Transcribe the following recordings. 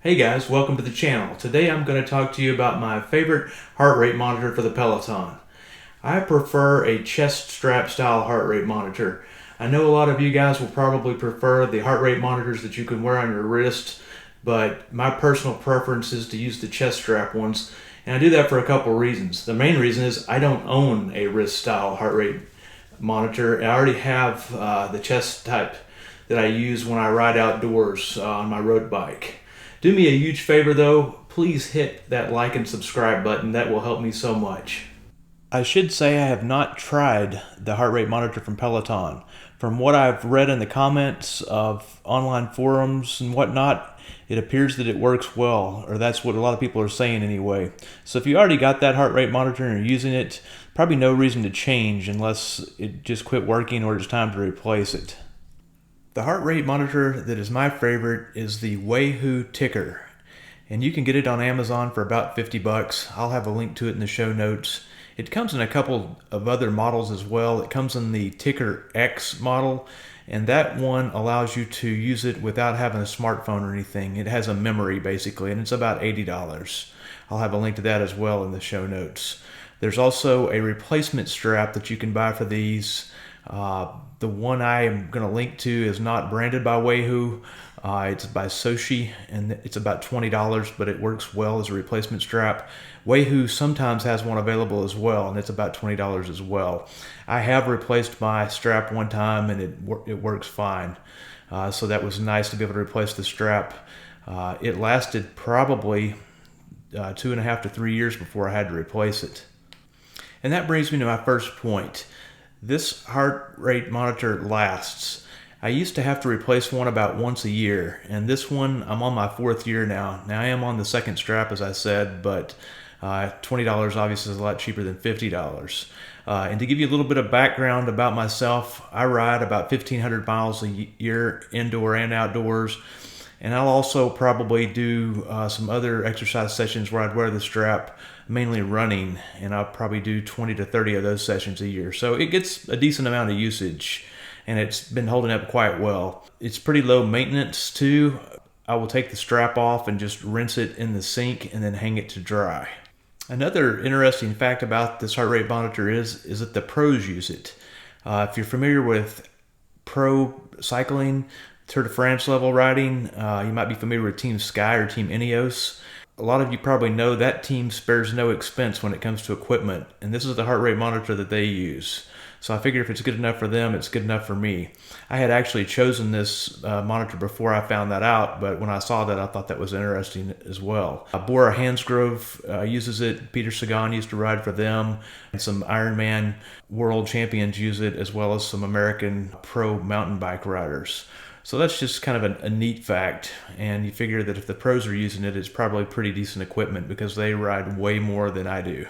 Hey guys, welcome to the channel. Today I'm going to talk to you about my favorite heart rate monitor for the Peloton. I prefer a chest strap style heart rate monitor. I know a lot of you guys will probably prefer the heart rate monitors that you can wear on your wrist, but my personal preference is to use the chest strap ones, and I do that for a couple reasons. The main reason is I don't own a wrist style heart rate monitor. I already have the chest type that I use when I ride outdoors on my road bike. Do me a huge favor though, please hit that like and subscribe button. That will help me so much. I should say I have not tried the heart rate monitor from Peloton. From what I've read in the comments of online forums and whatnot, it appears that it works well, or that's what a lot of people are saying anyway. So if you already got that heart rate monitor and are using it, probably no reason to change unless it just quit working or it's time to replace it. The heart rate monitor that is my favorite is the Wahoo Tickr, and you can get it on Amazon for about 50 bucks. I'll have a link to it in the show notes. It comes in a couple of other models as well. It comes in the Tickr X model, and that one allows you to use it without having a smartphone or anything. It has a memory basically, and it's about $80. I'll have a link to that as well in the show notes. There's also a replacement strap that you can buy for these. The one I am going to link to is not branded by Wahoo. It's by Scosche, and it's about $20, but it works well as a replacement strap. Wahoo sometimes has one available as well, and it's about $20 as well. I have replaced my strap one time, and it works fine. So that was nice to be able to replace the strap. It lasted probably 2.5 to 3 years before I had to replace it. And that brings me to my first point. This heart rate monitor lasts. I used to have to replace one about once a year, and this one I'm on my 4th year now. Now I am on the second strap, as I said, but $20 obviously is a lot cheaper than $50. And to give you a little bit of background about myself, I ride about 1,500 miles a year, indoor and outdoors. And I'll also probably do some other exercise sessions where I'd wear the strap, mainly running, and I'll probably do 20 to 30 of those sessions a year. So it gets a decent amount of usage, and it's been holding up quite well. It's pretty low maintenance too. I will take the strap off and just rinse it in the sink and then hang it to dry. Another interesting fact about this heart rate monitor is that the pros use it. If you're familiar with pro cycling, Tour de France level riding, you might be familiar with Team Sky or Team Ineos. A lot of you probably know that team spares no expense when it comes to equipment, and this is the heart rate monitor that they use. So I figure if it's good enough for them, it's good enough for me. I had actually chosen this monitor before I found that out, but when I saw that, I thought that was interesting as well. Bora Hansgrove uses it. Peter Sagan used to ride for them, and some Ironman world champions use it, as well as some American pro mountain bike riders. So that's just kind of a neat fact, and you figure that if the pros are using it, it's probably pretty decent equipment because they ride way more than I do.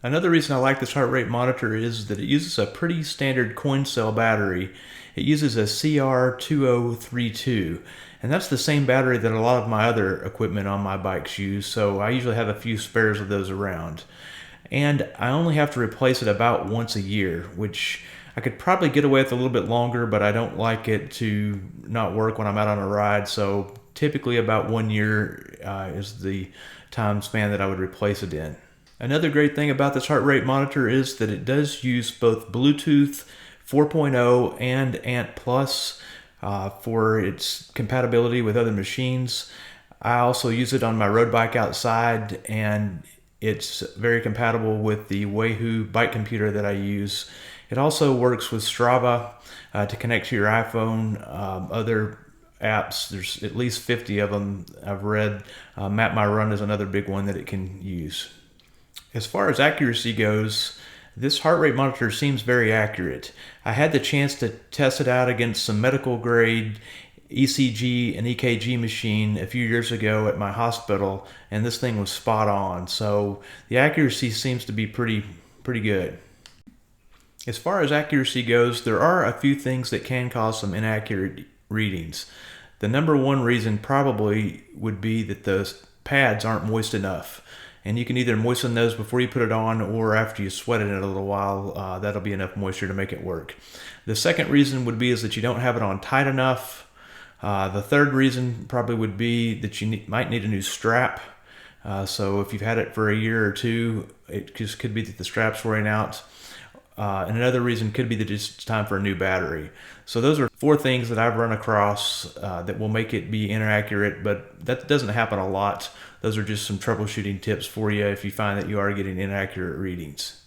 Another reason I like this heart rate monitor is that it uses a pretty standard coin cell battery. It uses a CR2032, and that's the same battery that a lot of my other equipment on my bikes use, so I usually have a few spares of those around. And I only have to replace it about once a year, which I could probably get away with a little bit longer, but I don't like it to not work when I'm out on a ride. So typically about 1 year is the time span that I would replace it in. Another great thing about this heart rate monitor is that it does use both Bluetooth 4.0 and ANT Plus for its compatibility with other machines. I also use it on my road bike outside, and it's very compatible with the Wahoo bike computer that I use. It also works with Strava to connect to your iPhone, other apps. There's at least 50 of them I've read. Map My Run is another big one that it can use. As far as accuracy goes, this heart rate monitor seems very accurate. I had the chance to test it out against some medical grade ECG and EKG machine a few years ago at my hospital, and this thing was spot on. So the accuracy seems to be pretty good. As far as accuracy goes, there are a few things that can cause some inaccurate readings. The number one reason probably would be that the pads aren't moist enough. And you can either moisten those before you put it on or after you sweat it in a little while. That'll be enough moisture to make it work. The second reason would be is that you don't have it on tight enough. The third reason probably would be that you might need a new strap. So if you've had it for a year or two, it just could be that the strap's wearing out. And another reason could be that it's time for a new battery. So those are 4 things that I've run across that will make it be inaccurate, but that doesn't happen a lot. Those are just some troubleshooting tips for you if you find that you are getting inaccurate readings.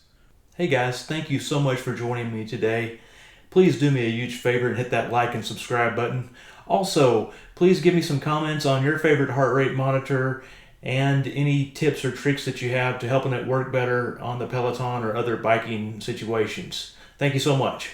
Hey guys, thank you so much for joining me today. Please do me a huge favor and hit that like and subscribe button. Also, please give me some comments on your favorite heart rate monitor and any tips or tricks that you have to helping it work better on the Peloton or other biking situations. Thank you so much.